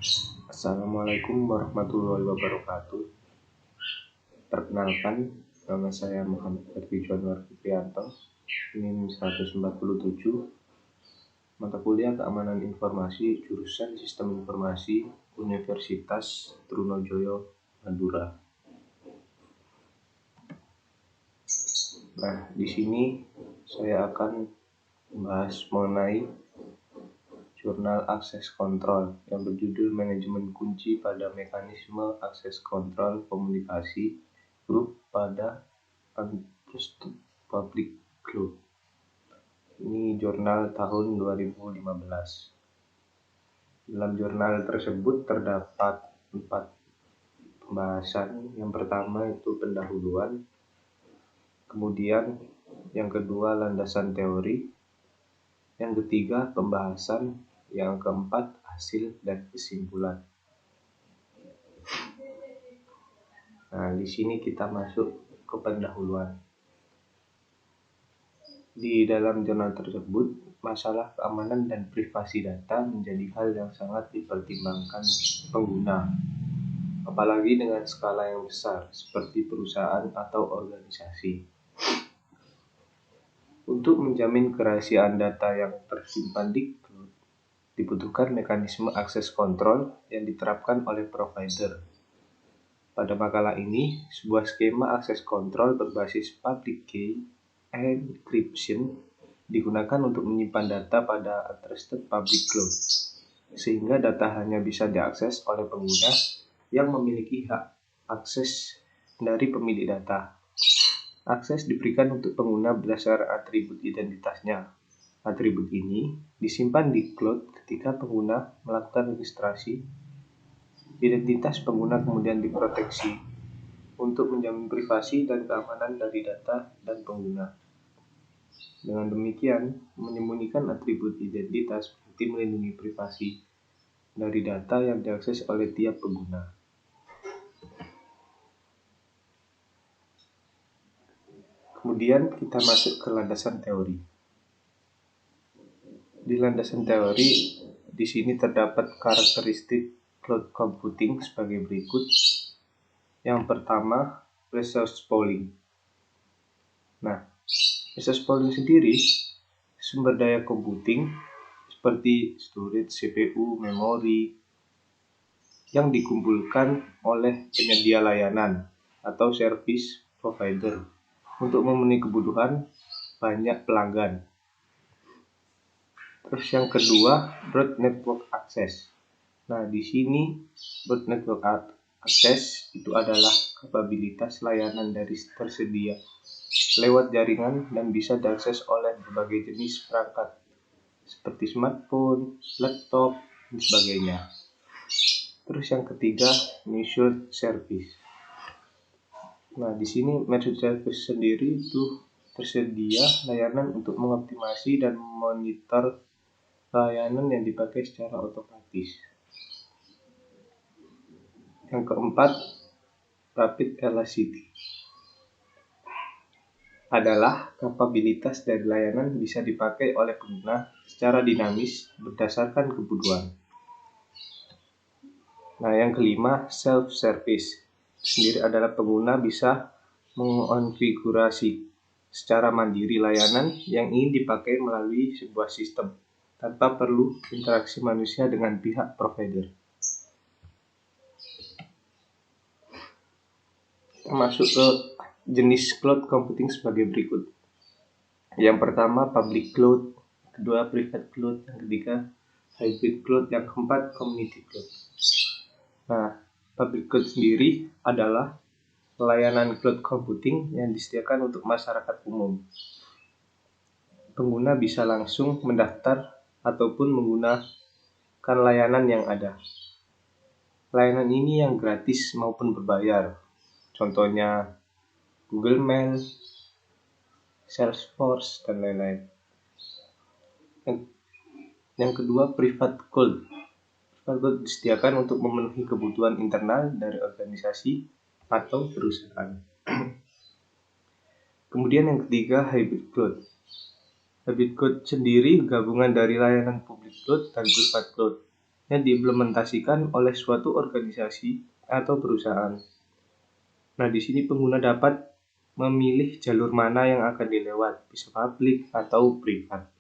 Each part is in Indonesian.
Assalamualaikum warahmatullahi wabarakatuh. Perkenalkan, nama saya Muhammad Ferdi Januar Fitrianto, NIM 147, mata kuliah Keamanan Informasi, jurusan Sistem Informasi, Universitas Trunojoyo, Madura. Nah, di sini saya akan membahas mengenai jurnal akses kontrol yang berjudul Manajemen Kunci pada Mekanisme Akses Kontrol Komunikasi Grup pada Untrusted Public Cloud. Ini jurnal tahun 2015. Dalam jurnal tersebut terdapat 4 pembahasan. Yang pertama itu pendahuluan, kemudian yang kedua landasan teori, yang ketiga pembahasan, yang keempat hasil dan kesimpulan. Nah, di sini kita masuk ke pendahuluan. Di dalam jurnal tersebut, masalah keamanan dan privasi data menjadi hal yang sangat dipertimbangkan pengguna, apalagi dengan skala yang besar seperti perusahaan atau organisasi. Untuk menjamin kerahasiaan data yang tersimpan di cloud, dibutuhkan mekanisme akses kontrol yang diterapkan oleh provider. Pada makalah ini, sebuah skema akses kontrol berbasis public key encryption digunakan untuk menyimpan data pada Untrusted Public Cloud, sehingga data hanya bisa diakses oleh pengguna yang memiliki hak akses dari pemilik data. Akses diberikan untuk pengguna berdasar atribut identitasnya. Atribut ini disimpan di cloud ketika pengguna melakukan registrasi. Identitas pengguna kemudian diproteksi untuk menjamin privasi dan keamanan dari data dan pengguna. Dengan demikian, menyembunyikan atribut identitas berarti melindungi privasi dari data yang diakses oleh tiap pengguna. Kemudian kita masuk ke landasan teori. Di landasan teori, di sini terdapat karakteristik cloud computing sebagai berikut. Yang pertama, resource pooling. Nah, resource pooling sendiri sumber daya computing seperti storage, CPU, memori yang dikumpulkan oleh penyedia layanan atau service provider untuk memenuhi kebutuhan banyak pelanggan. Terus yang kedua, broad network access. Nah, di sini broad network access itu adalah kapabilitas layanan dari tersedia lewat jaringan dan bisa diakses oleh berbagai jenis perangkat seperti smartphone, laptop, dan sebagainya. Terus yang ketiga, measured service. Nah, di sini measured service sendiri itu tersedia layanan untuk mengoptimasi dan memonitor layanan yang dipakai secara otomatis. Yang keempat, rapid elasticity adalah kapabilitas dari layanan bisa dipakai oleh pengguna secara dinamis berdasarkan kebutuhan. Nah, yang kelima, self-service sendiri adalah pengguna bisa mengonfigurasi secara mandiri layanan yang ingin dipakai melalui sebuah sistem tanpa perlu interaksi manusia dengan pihak provider. Kita masuk ke jenis cloud computing sebagai berikut. Yang pertama, public cloud, kedua private cloud, yang ketiga hybrid cloud, yang keempat community cloud. Nah, public cloud sendiri adalah layanan cloud computing yang disediakan untuk masyarakat umum. Pengguna bisa langsung mendaftar ataupun menggunakan layanan yang ada. Layanan ini yang gratis maupun berbayar. Contohnya Google Mail, Salesforce, dan lain-lain. Yang kedua, private cloud. Private cloud disediakan untuk memenuhi kebutuhan internal dari organisasi atau perusahaan. Kemudian yang ketiga, hybrid cloud. Hybrid cloud sendiri gabungan dari layanan public cloud dan private cloud. yang diimplementasikan oleh suatu organisasi atau perusahaan. Nah, di sini pengguna dapat memilih jalur mana yang akan dilewat, bisa publik atau privat.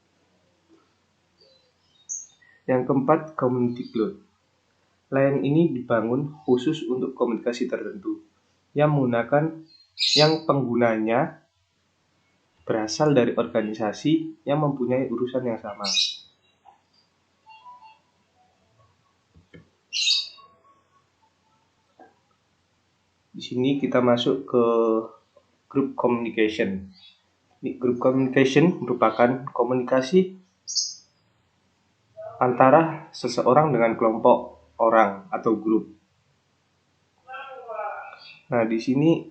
Yang keempat, community cloud. Layanan ini dibangun khusus untuk komunikasi tertentu yang penggunanya berasal dari organisasi yang mempunyai urusan yang sama. Di sini kita masuk ke group communication. Group communication merupakan komunikasi antara seseorang dengan kelompok orang atau grup. Nah, di sini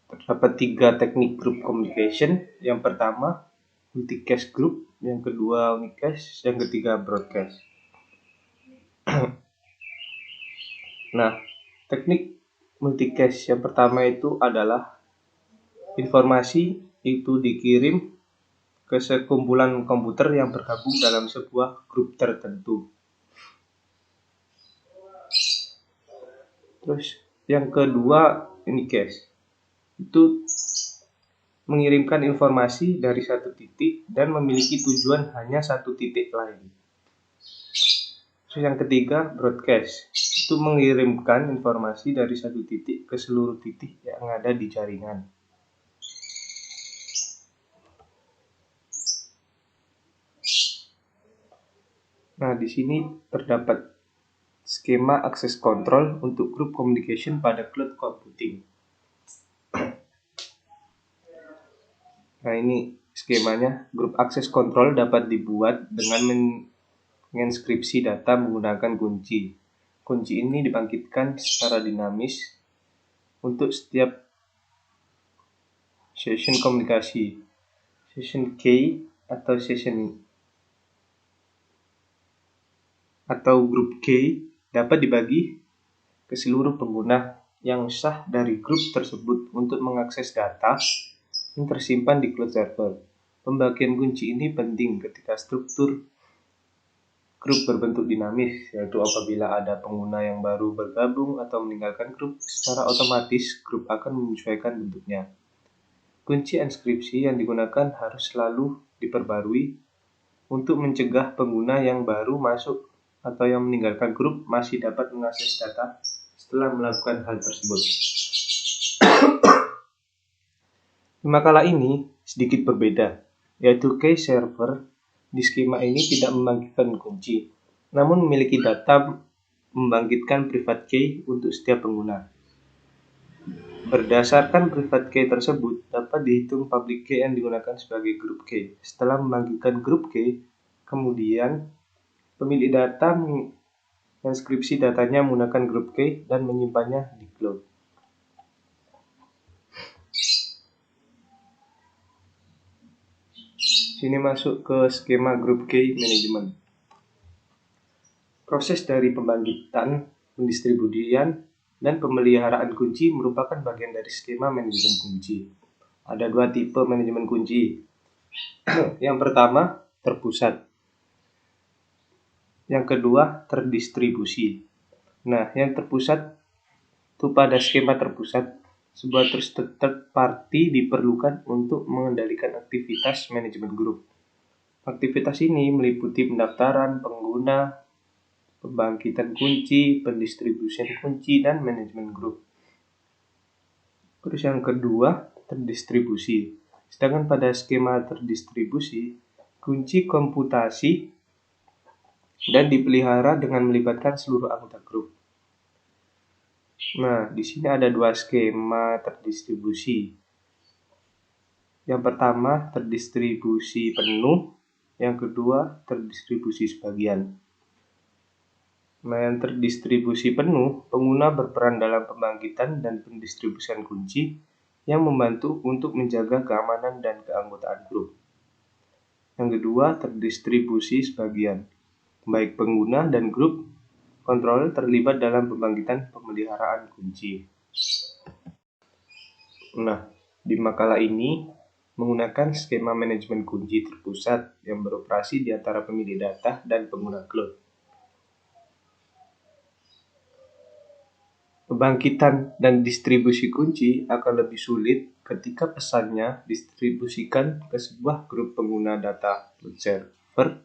terdapat 3 teknik group communication. Yang pertama, multicast group, yang kedua unicast, yang ketiga broadcast. Nah, teknik multicast yang pertama itu adalah informasi itu dikirim ke sekumpulan komputer yang bergabung dalam sebuah grup tertentu. Terus yang kedua, unicast itu mengirimkan informasi dari satu titik dan memiliki tujuan hanya satu titik lain. Terus yang ketiga, broadcast itu mengirimkan informasi dari satu titik ke seluruh titik yang ada di jaringan. Nah, di sini terdapat skema akses kontrol untuk group communication pada cloud computing. Nah, ini skemanya. Grup akses kontrol dapat dibuat dengan menginskripsi data menggunakan kunci. Kunci ini dibangkitkan secara dinamis untuk setiap session komunikasi. Session key atau grup key dapat dibagi ke seluruh pengguna yang sah dari grup tersebut untuk mengakses data yang tersimpan di cloud server. Pembagian kunci ini penting ketika struktur grup berbentuk dinamis, yaitu apabila ada pengguna yang baru bergabung atau meninggalkan grup, secara otomatis grup akan menyesuaikan bentuknya. Kunci enskripsi yang digunakan harus selalu diperbarui untuk mencegah pengguna yang baru masuk atau yang meninggalkan grup masih dapat mengakses data setelah melakukan hal tersebut. Di makalah ini sedikit berbeda, yaitu key server di skema ini tidak membangkitkan kunci, namun memiliki data membangkitkan private key untuk setiap pengguna. Berdasarkan private key tersebut, dapat dihitung public key yang digunakan sebagai group key. Setelah membangkitkan group key, kemudian pemilik data menginskripsi datanya menggunakan group key dan menyimpannya di cloud. Sini masuk ke skema group key management. Proses dari pembangkitan, pendistribusian, dan pemeliharaan kunci merupakan bagian dari skema manajemen kunci. Ada 2 tipe manajemen kunci. Yang pertama, terpusat. Yang kedua, terdistribusi. Nah, yang terpusat itu pada skema terpusat, sebuah third party diperlukan untuk mengendalikan aktivitas manajemen grup. Aktivitas ini meliputi pendaftaran pengguna, pembangkitan kunci, pendistribusian kunci, dan manajemen grup. Terus yang kedua, terdistribusi. Sedangkan pada skema terdistribusi, kunci komputasi dan dipelihara dengan melibatkan seluruh anggota grup. Nah, di sini ada 2 skema terdistribusi. Yang pertama, terdistribusi penuh. Yang kedua, terdistribusi sebagian. Nah, yang terdistribusi penuh, pengguna berperan dalam pembangkitan dan pendistribusian kunci yang membantu untuk menjaga keamanan dan keanggotaan grup. Yang kedua, terdistribusi sebagian. Baik pengguna dan grup kontrol terlibat dalam pembangkitan pemeliharaan kunci. Nah, di makalah ini menggunakan skema manajemen kunci terpusat yang beroperasi di antara pemilik data dan pengguna cloud. Pembangkitan dan distribusi kunci akan lebih sulit ketika pesannya distribusikan ke sebuah grup pengguna data server,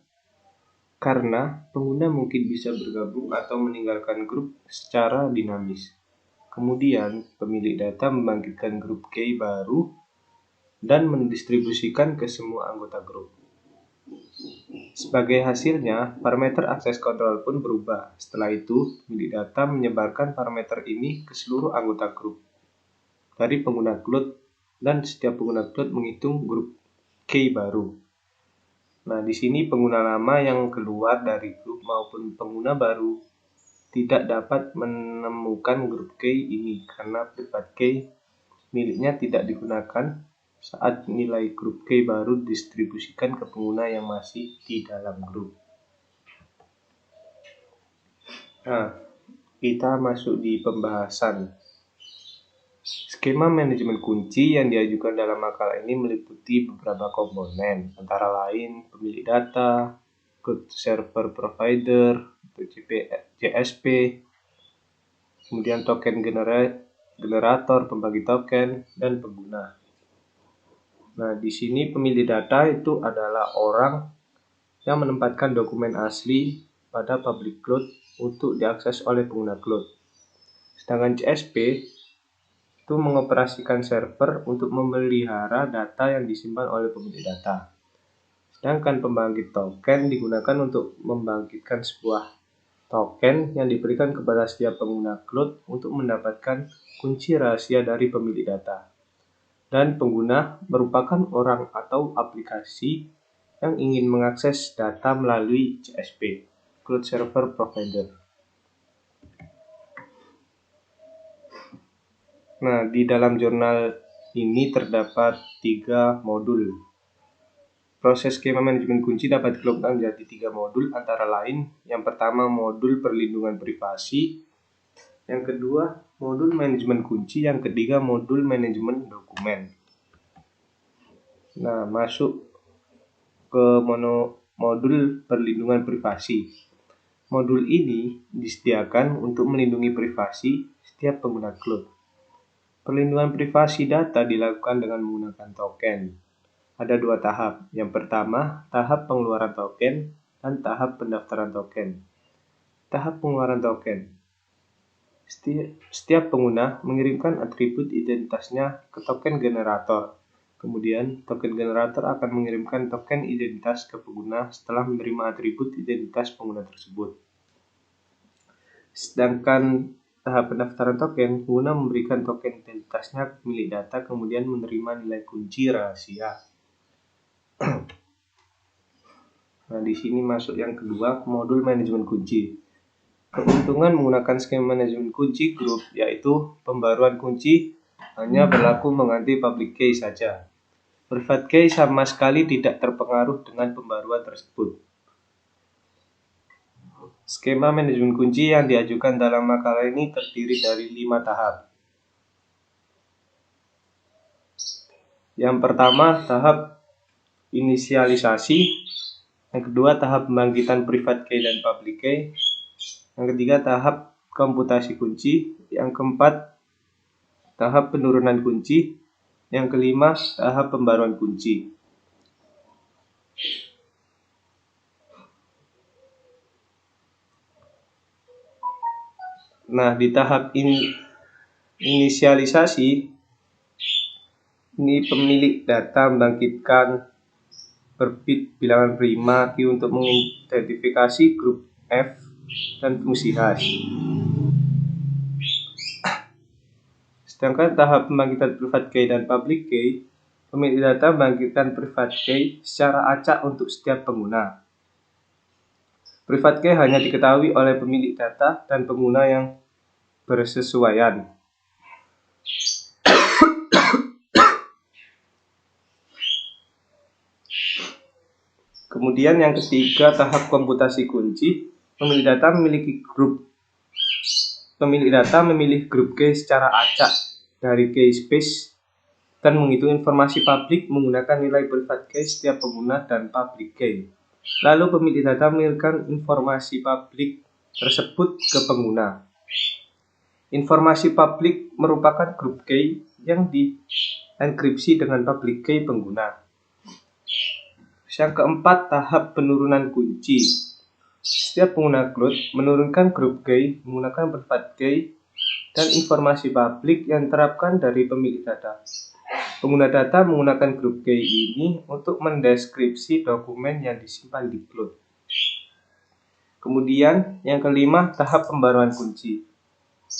karena pengguna mungkin bisa bergabung atau meninggalkan grup secara dinamis. Kemudian, pemilik data membangkitkan grup key baru dan mendistribusikan ke semua anggota grup. Sebagai hasilnya, parameter akses kontrol pun berubah. Setelah itu, pemilik data menyebarkan parameter ini ke seluruh anggota grup dari pengguna cloud, dan setiap pengguna cloud menghitung grup key baru. Nah, di sini pengguna lama yang keluar dari grup maupun pengguna baru tidak dapat menemukan grup key ini karena private key miliknya tidak digunakan saat nilai grup key baru didistribusikan ke pengguna yang masih di dalam grup. Nah, kita masuk di pembahasan. Skema manajemen kunci yang diajukan dalam makalah ini meliputi beberapa komponen, antara lain pemilik data, cloud server provider, JSP, kemudian token generator, pembagi token, dan pengguna. Nah, di sini pemilik data itu adalah orang yang menempatkan dokumen asli pada public cloud untuk diakses oleh pengguna cloud. Sedangkan JSP itu mengoperasikan server untuk memelihara data yang disimpan oleh pemilik data. Sedangkan pembangkit token digunakan untuk membangkitkan sebuah token yang diberikan kepada setiap pengguna cloud untuk mendapatkan kunci rahasia dari pemilik data. Dan pengguna merupakan orang atau aplikasi yang ingin mengakses data melalui CSP, Cloud Server Provider. Nah, di dalam jurnal ini terdapat 3 modul. Proses skema manajemen kunci dapat dikelompokkan menjadi 3 modul, antara lain yang pertama modul perlindungan privasi, yang kedua modul manajemen kunci, yang ketiga modul manajemen dokumen. Nah, masuk ke modul perlindungan privasi. Modul ini disediakan untuk melindungi privasi setiap pengguna cloud. Perlindungan privasi data dilakukan dengan menggunakan token. Ada 2 tahap. Yang pertama, tahap pengeluaran token dan tahap pendaftaran token. Tahap pengeluaran token. Setiap pengguna mengirimkan atribut identitasnya ke token generator. Kemudian, token generator akan mengirimkan token identitas ke pengguna setelah menerima atribut identitas pengguna tersebut. Sedangkan tahap pendaftaran token, pengguna memberikan token identitasnya ke pemilik data, kemudian menerima nilai kunci rahasia. Nah, di sini masuk yang kedua, modul manajemen kunci. Keuntungan menggunakan skema manajemen kunci grup yaitu pembaruan kunci hanya berlaku mengganti public key saja. Private key sama sekali tidak terpengaruh dengan pembaruan tersebut. Skema manajemen kunci yang diajukan dalam makalah ini terdiri dari 5 tahap. Yang pertama, tahap inisialisasi. Yang kedua, tahap pembangkitan private key dan public key. Yang ketiga, tahap komputasi kunci. Yang keempat, tahap penurunan kunci. Yang kelima, tahap pembaruan kunci. Nah, di tahap inisialisasi, ini pemilik data membangkitkan berbit bilangan prima Q untuk mengidentifikasi grup F dan fungsi hash. Sedangkan tahap pembangkitan private key dan public key, pemilik data membangkitkan private key secara acak untuk setiap pengguna. Private key hanya diketahui oleh pemilik data dan pengguna yang bersesuaian. Kemudian yang ketiga, tahap komputasi kunci. Pemilik data memilih grup key secara acak dari key space dan menghitung informasi publik menggunakan nilai private key setiap pengguna dan public key. Lalu pemilik data mengirimkan informasi publik tersebut ke pengguna. Informasi publik merupakan grup key yang dienkripsi dengan public key pengguna. Yang keempat, tahap penurunan kunci. Setiap pengguna cloud menurunkan grup key menggunakan private key dan informasi publik yang diterapkan dari pemilik data. Pengguna data menggunakan grup key ini untuk mendeskripsi dokumen yang disimpan di cloud. Kemudian yang kelima, tahap pembaruan kunci.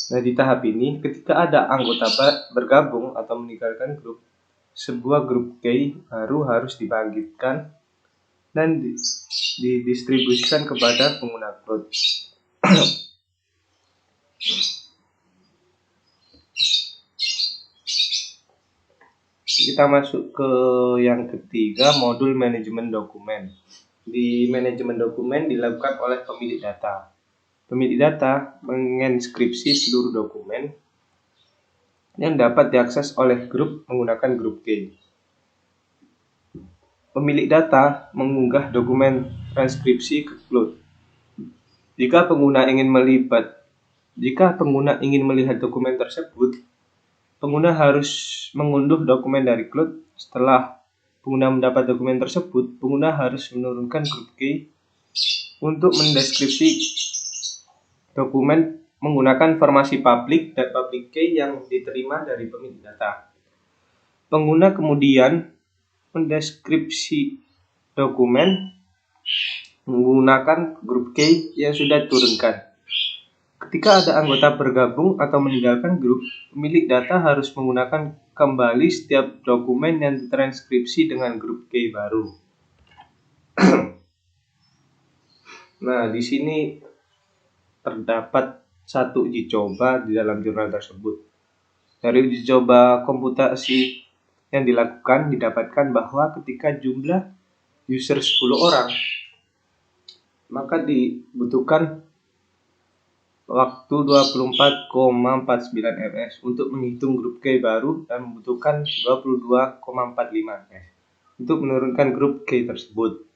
Nah, di tahap ini ketika ada anggota bergabung atau meninggalkan grup, sebuah grup key baru harus dibangkitkan dan didistribusikan kepada pengguna cloud. Kita masuk ke yang ketiga, modul manajemen dokumen. Di manajemen dokumen dilakukan oleh pemilik data. Pemilik data menginskripsi seluruh dokumen yang dapat diakses oleh grup menggunakan grup key. Pemilik data mengunggah dokumen transkripsi ke cloud. Jika pengguna ingin melihat dokumen tersebut, pengguna harus mengunduh dokumen dari cloud. Setelah pengguna mendapat dokumen tersebut, pengguna harus menurunkan grup key untuk mendeskripsi dokumen menggunakan informasi publik dan public key yang diterima dari pemilik data. Pengguna kemudian mendeskripsi dokumen menggunakan grup key yang sudah diturunkan. Ketika ada anggota bergabung atau meninggalkan grup, pemilik data harus menggunakan kembali setiap dokumen yang ditranskripsi dengan grup key baru. Nah, di sini terdapat satu uji coba di dalam jurnal tersebut. Dari uji coba komputasi yang dilakukan, didapatkan bahwa ketika jumlah user 10 orang, maka dibutuhkan waktu 24,49 ms untuk menghitung grup key baru dan membutuhkan 22,45 ms untuk menurunkan grup key tersebut.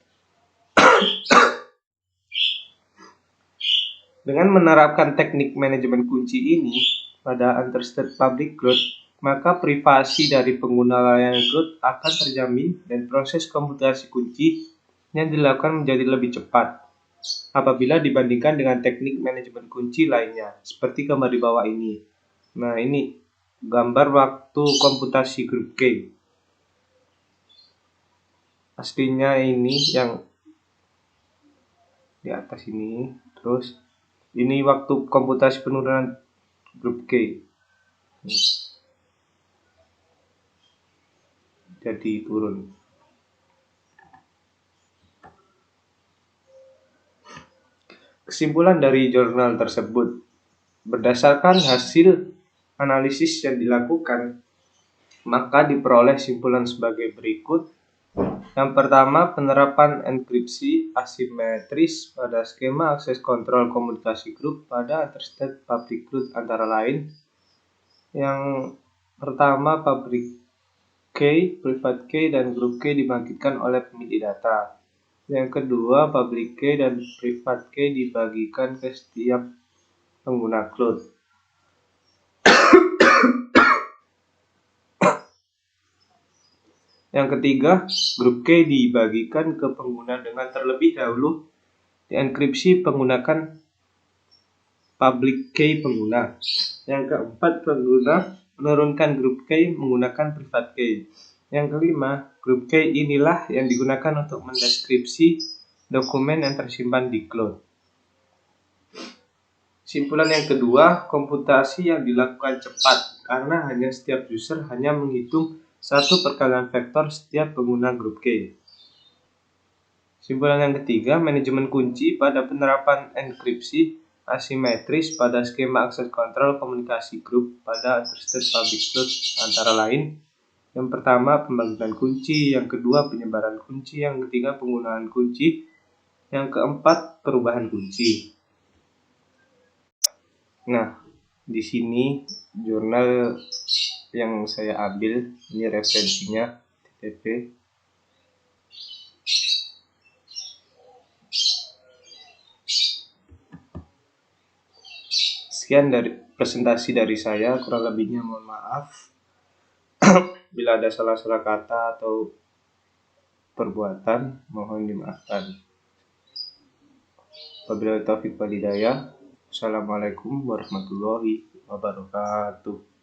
Dengan menerapkan teknik manajemen kunci ini pada Untrusted Public Cloud, maka privasi dari pengguna layanan cloud akan terjamin dan proses komputasi kunci yang dilakukan menjadi lebih cepat apabila dibandingkan dengan teknik manajemen kunci lainnya, seperti gambar di bawah ini. Nah, ini gambar waktu komputasi grup key. Aslinya ini yang di atas ini, terus ini waktu komputasi penurunan grup key. Jadi turun. Kesimpulan dari jurnal tersebut, berdasarkan hasil analisis yang dilakukan, maka diperoleh simpulan sebagai berikut. Yang pertama, penerapan enkripsi asimetris pada skema akses kontrol komunikasi grup pada Untrusted Public Cloud antara lain. Yang pertama, public key, private key, dan group key dibangkitkan oleh pemilik data. Yang kedua, public key dan private key dibagikan ke setiap pengguna cloud. Yang ketiga, grup key dibagikan ke pengguna dengan terlebih dahulu dienkripsi menggunakan public key pengguna. Yang keempat, pengguna menurunkan grup key menggunakan private key. Yang kelima, grup key inilah yang digunakan untuk mendeskripsi dokumen yang tersimpan di cloud. Simpulan yang kedua, komputasi yang dilakukan cepat karena hanya setiap user hanya menghitung satu perkalian vektor setiap pengguna grup key. Simpulan yang ketiga, manajemen kunci pada penerapan enkripsi asimetris pada skema akses kontrol komunikasi grup pada Untrusted Public Cloud antara lain. Yang pertama, pembangkitan kunci, yang kedua, penyebaran kunci, yang ketiga, penggunaan kunci, yang keempat, perubahan kunci. Nah, di sini jurnal yang saya ambil, ini referensinya TTP. Sekian dari presentasi dari saya, kurang lebihnya mohon maaf. Bila ada salah-salah kata atau perbuatan, mohon dimaafkan. Wabillahi taufiq wal hidayah. Assalamualaikum warahmatullahi wabarakatuh.